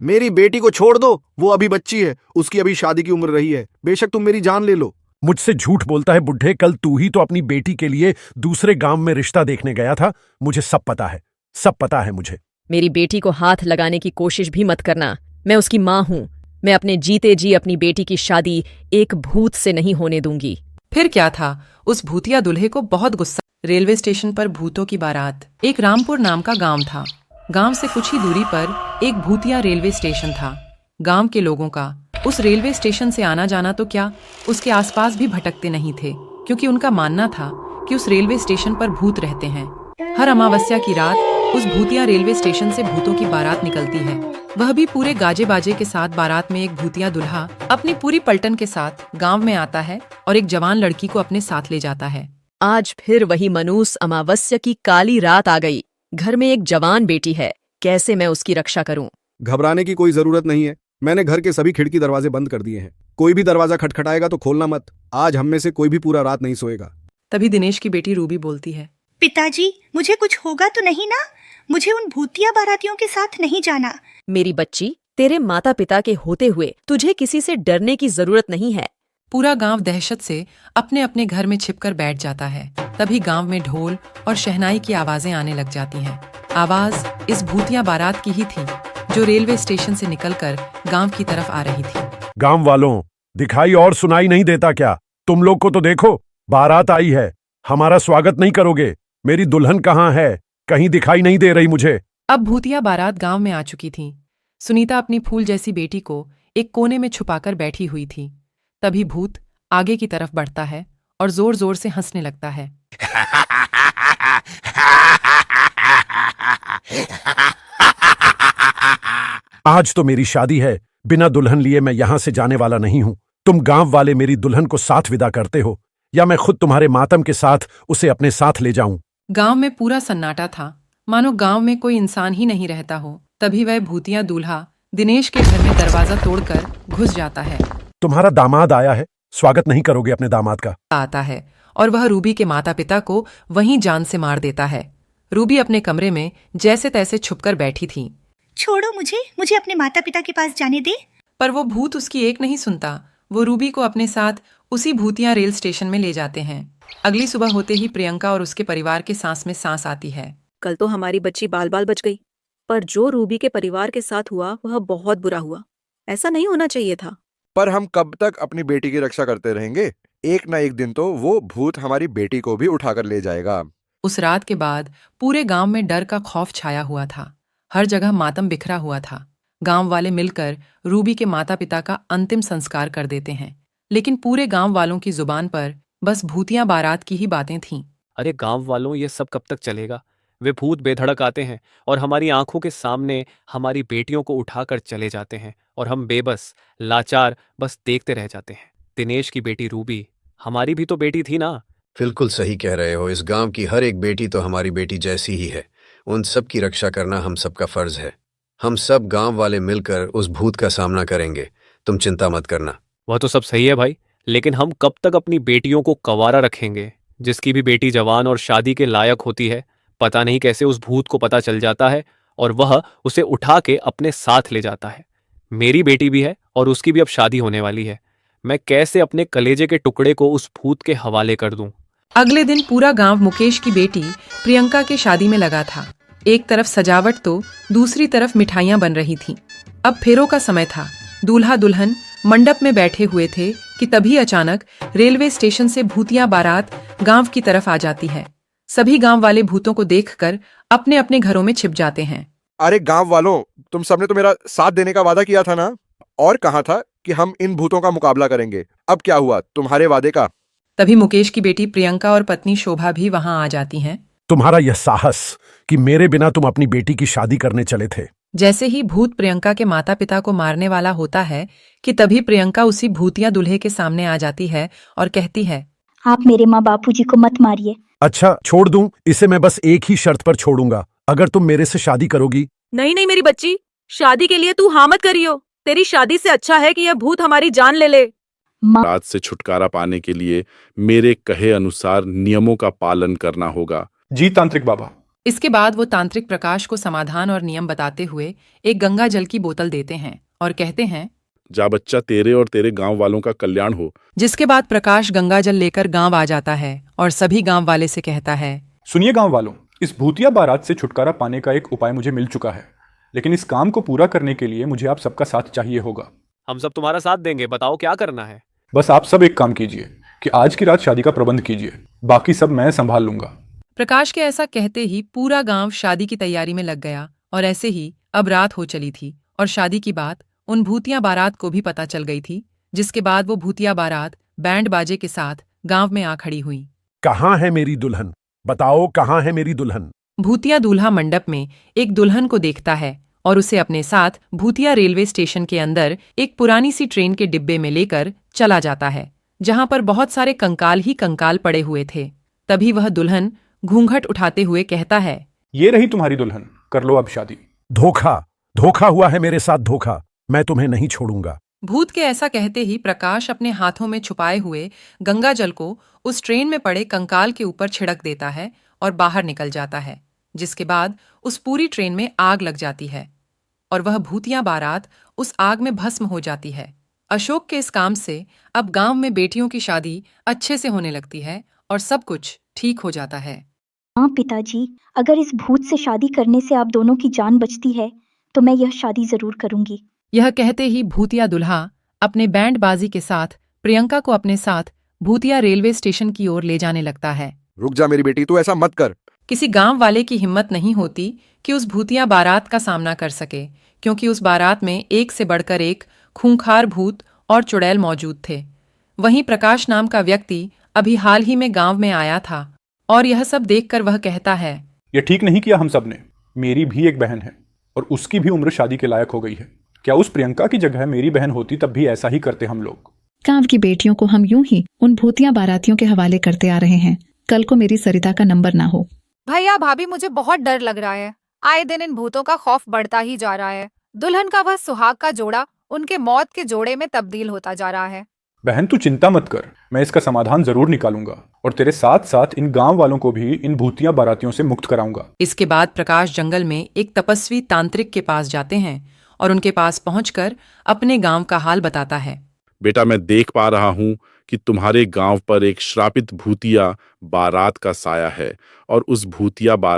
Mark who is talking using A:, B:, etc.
A: मेरी बेटी को छोड़ दो, वो अभी बच्ची है, उसकी अभी शादी की उम्र रही है। बेशक तुम मेरी जान ले लो।
B: मुझसे झूठ बोलता है बुड्ढे। कल तू ही तो अपनी बेटी के लिए दूसरे गांव में रिश्ता देखने गया था। मुझे सब पता है, सब पता है मुझे।
C: मेरी बेटी को हाथ लगाने की कोशिश भी मत करना। मैं उसकी माँ हूँ। मैं अपने जीते जी अपनी बेटी की शादी एक भूत से नहीं होने दूंगी।
D: फिर क्या था, उस भूतिया दूल्हे को बहुत गुस्सा। रेलवे स्टेशन पर भूतों की बारात। एक रामपुर नाम का गांव था। गांव से कुछ ही दूरी पर एक भूतिया रेलवे स्टेशन था। गांव के लोगों का उस रेलवे स्टेशन से आना जाना तो क्या, उसके आसपास भी भटकते नहीं थे, क्योंकि उनका मानना था कि उस रेलवे स्टेशन पर भूत रहते हैं। हर अमावस्या की रात उस भूतिया रेलवे स्टेशन से भूतों की बारात निकलती है, वह भी पूरे गाजे बाजे के साथ। बारात में एक भूतिया दूल्हा अपनी पूरी पलटन के साथ गांव में आता है और एक जवान लड़की को अपने साथ ले जाता है।
C: आज फिर वही मनूस अमावस्या की काली रात आ गई। घर में एक जवान बेटी है, कैसे मैं उसकी रक्षा करूं?
A: घबराने की कोई जरूरत नहीं है। मैंने घर के सभी खिड़की दरवाजे बंद कर दिए हैं। कोई भी दरवाजा खटखटाएगा तो खोलना मत। आज हम में से कोई भी पूरा रात नहीं सोएगा।
D: तभी दिनेश की बेटी रूबी बोलती है,
E: पिताजी, मुझे कुछ होगा तो नहीं ना? मुझे उन भूतिया बारातियों के साथ नहीं जाना।
C: मेरी बच्ची, तेरे माता पिता के होते हुए तुझे किसी से डरने की जरूरत नहीं है।
D: पूरा गांव दहशत से अपने अपने घर में छिपकर बैठ जाता है। तभी गांव में ढोल और शहनाई की आवाजें आने लग जाती हैं। आवाज इस भूतिया बारात की ही थी, जो रेलवे स्टेशन से निकलकर गांव की तरफ आ रही थी।
B: गांव वालों, दिखाई और सुनाई नहीं देता क्या? तुम लोग को तो देखो, बारात आई है। हमारा स्वागत नहीं करोगे? मेरी दुल्हन कहाँ है? कहीं दिखाई नहीं दे रही मुझे।
D: अब भूतिया बारात गांव में आ चुकी थी। सुनीता अपनी फूल जैसी बेटी को एक कोने में छुपाकर बैठी हुई थी। तभी भूत आगे की तरफ बढ़ता है और जोर जोर से हंसने लगता है।
B: आज तो मेरी शादी है, बिना दुल्हन लिए मैं यहां से जाने वाला नहीं हूं। तुम गांव वाले मेरी दुल्हन को साथ विदा करते हो, या मैं खुद तुम्हारे मातम के साथ उसे अपने साथ ले जाऊं?
D: गांव में पूरा सन्नाटा था, मानो गांव में कोई इंसान ही नहीं रहता हो। तभी वह भूतिया दूल्हा दिनेश के घर में दरवाजा तोड़कर घुस जाता है।
B: तुम्हारा दामाद आया है, स्वागत नहीं करोगे अपने दामाद का?
D: आता है और वह रूबी के माता पिता को वहीं जान से मार देता है। रूबी अपने कमरे में जैसे तैसे छुपकर बैठी थी।
E: छोड़ो मुझे अपने माता पिता के पास जाने दे।
D: पर वो भूत उसकी एक नहीं सुनता। वो रूबी को अपने साथ उसी भूतिया रेल स्टेशन में ले जाते हैं। अगली सुबह होते ही प्रियंका और उसके परिवार के सांस में सांस आती है।
F: कल तो हमारी बच्ची बाल बाल बच गई, पर जो रूबी के परिवार के साथ हुआ वह बहुत बुरा हुआ। ऐसा नहीं होना चाहिए था।
G: पर हम कब तक अपनी बेटी की रक्षा करते रहेंगे? एक ना एक दिन तो वो भूत हमारी बेटी को भी उठाकर ले जाएगा।
D: उस रात के बाद पूरे गांव में डर का खौफ छाया हुआ था। हर जगह मातम बिखरा हुआ था। गांव वाले मिलकर रूबी के माता पिता का अंतिम संस्कार कर देते हैं, लेकिन पूरे गांव वालों की जुबान पर बस भूतिया बारात की ही बातें थीं।
H: अरे गांव वालों, ये सब कब तक चलेगा? वे भूत बेधड़क आते हैं और हमारी आंखों के सामने हमारी बेटियों को उठाकर चले जाते हैं, और हम बेबस लाचार बस देखते रह जाते हैं। दिनेश की बेटी रूबी हमारी भी तो बेटी थी ना?
I: बिल्कुल सही कह रहे हो। इस गांव की हर एक बेटी तो हमारी बेटी जैसी ही है। उन सब की रक्षा करना हम सबका फर्ज है। हम सब गांव वाले मिलकर उस भूत का सामना करेंगे, तुम चिंता मत करना।
H: वह तो सब सही है भाई, लेकिन हम कब तक अपनी बेटियों को कंवारा रखेंगे? जिसकी भी बेटी जवान और शादी के लायक होती है, पता नहीं कैसे उस भूत को पता चल जाता है और वह उसे उठा के अपने साथ ले जाता है। मेरी बेटी भी है और उसकी भी अब शादी होने वाली है। मैं कैसे अपने कलेजे के टुकड़े को उस भूत के हवाले कर दूं?
D: अगले दिन पूरा गांव मुकेश की बेटी प्रियंका के शादी में लगा था। एक तरफ सजावट तो दूसरी तरफ मिठाइयां बन रही थीं। अब फेरों का समय था। दूल्हा दुल्हन मंडप में बैठे हुए थे कि तभी अचानक रेलवे स्टेशन से भूतिया बारात गांव की तरफ आ जाती है। सभी गांव वाले भूतों को देखकर अपने अपने घरों में छिप जाते हैं।
G: अरे गांव वालों, तुम सबने तो मेरा साथ देने का वादा किया था ना, और कहा था कि हम इन भूतों का मुकाबला करेंगे। अब क्या हुआ तुम्हारे वादे का?
D: तभी मुकेश की बेटी प्रियंका और पत्नी शोभा भी वहां आ जाती हैं।
B: तुम्हारा यह साहस कि मेरे बिना तुम अपनी बेटी की शादी करने चले थे।
D: जैसे ही भूत प्रियंका के माता पिता को मारने वाला होता है कि तभी प्रियंका उसी भूतिया दूल्हे के सामने आ जाती है और कहती है,
J: आप मेरे माँ बापूजी को मत मारिए।
B: अच्छा, छोड़ दूं इसे? मैं बस एक ही शर्त पर छोड़ूंगा, अगर तुम मेरे से शादी करोगी।
F: नहीं नहीं मेरी बच्ची, शादी के लिए तू हाँ मत करियो। तेरी शादी से अच्छा है कि यह भूत हमारी जान ले ले।
K: रात से छुटकारा पाने के लिए मेरे कहे अनुसार नियमों का पालन करना होगा।
L: जी तांत्रिक बाबा,
D: इसके बाद वो तांत्रिक प्रकाश को समाधान और नियम बताते हुए एक गंगा जल की बोतल देते हैं और कहते हैं,
K: जा बच्चा, तेरे और तेरे गांव वालों का कल्याण हो।
D: जिसके बाद प्रकाश गंगा जल लेकर गांव आ जाता है और सभी गांव वाले से कहता है,
L: सुनिए गांव वालों, इस भूतिया बारात से छुटकारा पाने का एक उपाय मुझे मिल चुका है, लेकिन इस काम को पूरा करने के लिए मुझे आप सबका साथ चाहिए होगा।
H: हम सब तुम्हारा साथ देंगे, बताओ क्या करना है।
L: बस आप सब एक काम कीजिए कि आज की रात शादी का प्रबंध कीजिए, बाकी सब मैं संभाल लूंगा।
D: प्रकाश के ऐसा कहते ही पूरा गांव शादी की तैयारी में लग गया और ऐसे ही अब रात हो चली थी और शादी की बात उन भूतिया बारात को भी पता चल गई थी, जिसके बाद वो भूतिया बारात बैंड बाजे के साथ गांव में आ खड़ी हुई।
B: कहाँ है मेरी दुल्हन? बताओ कहाँ है मेरी दुल्हन?
D: भूतिया दूल्हा मंडप में एक दुल्हन को देखता है और उसे अपने साथ भूतिया रेलवे स्टेशन के अंदर एक पुरानी सी ट्रेन के डिब्बे में लेकर चला जाता है, जहां पर बहुत सारे कंकाल ही कंकाल पड़े हुए थे। तभी वह दुल्हन घूंघट उठाते हुए कहता है,
L: ये रही तुम्हारी दुल्हन, कर लो अब शादी।
B: धोखा, धोखा हुआ है मेरे साथ, धोखा। मैं तुम्हें नहीं छोड़ूंगा।
D: भूत के ऐसा कहते ही प्रकाश अपने हाथों में छुपाए हुए गंगा जल को उस ट्रेन में पड़े कंकाल के ऊपर छिड़क देता है और बाहर निकल जाता है, जिसके बाद उस पूरी ट्रेन में आग लग जाती है और वह भूतिया बारात उस आग में भस्म हो जाती है। अशोक के इस काम से अब गांव में बेटियों की शादी अच्छे से होने लगती है और सब कुछ ठीक हो जाता है।
J: हाँ पिताजी, अगर इस भूत से शादी करने से आप दोनों की जान बचती है तो मैं यह शादी जरूर करूंगी।
D: यह कहते ही भूतिया दुल्हा अपने बैंड बाजी के साथ प्रियंका को अपने साथ भूतिया रेलवे स्टेशन की ओर ले जाने लगता है।
G: रुक जा मेरी बेटी, तू ऐसा मत कर।
D: किसी गांव वाले की हिम्मत नहीं होती कि उस भूतिया बारात का सामना कर सके, क्योंकि उस बारात में एक से बढ़कर एक खूंखार भूत और चुड़ैल मौजूद थे। वहीं प्रकाश नाम का व्यक्ति अभी हाल ही में गांव में आया था और यह सब देखकर वह कहता है,
L: ये ठीक नहीं किया हम सब ने। मेरी भी एक बहन है और उसकी भी उम्र शादी के लायक हो गई है। क्या उस प्रियंका की जगह मेरी बहन होती तब भी ऐसा ही करते हम लोग।
M: गांव की बेटियों को हम यूं ही उन भूतिया बारातियों के हवाले करते आ रहे हैं, कल को मेरी सरिता का नंबर ना हो।
N: भैया भाभी, मुझे बहुत डर लग रहा है। आए दिन इन भूतों का खौफ बढ़ता ही जा रहा है। दुल्हन का वह सुहाग का जोड़ा उनके मौत के जोड़े में तब्दील होता जा रहा है।
L: बहन तू चिंता मत कर, मैं इसका समाधान जरूर निकालूंगा और तेरे साथ साथ इन गांव वालों को भी इन भूतिया बारातियों से मुक्त कराऊंगा।
D: इसके बाद प्रकाश जंगल में एक तपस्वी तांत्रिक के पास जाते हैं और उनके पास पहुंचकर अपने गांव का हाल बताता है।
K: बेटा, मैं देख पा रहा हूं कि तुम्हारे गांव पर एक श्रापित भूतिया बारात का साया है और उस भूतिया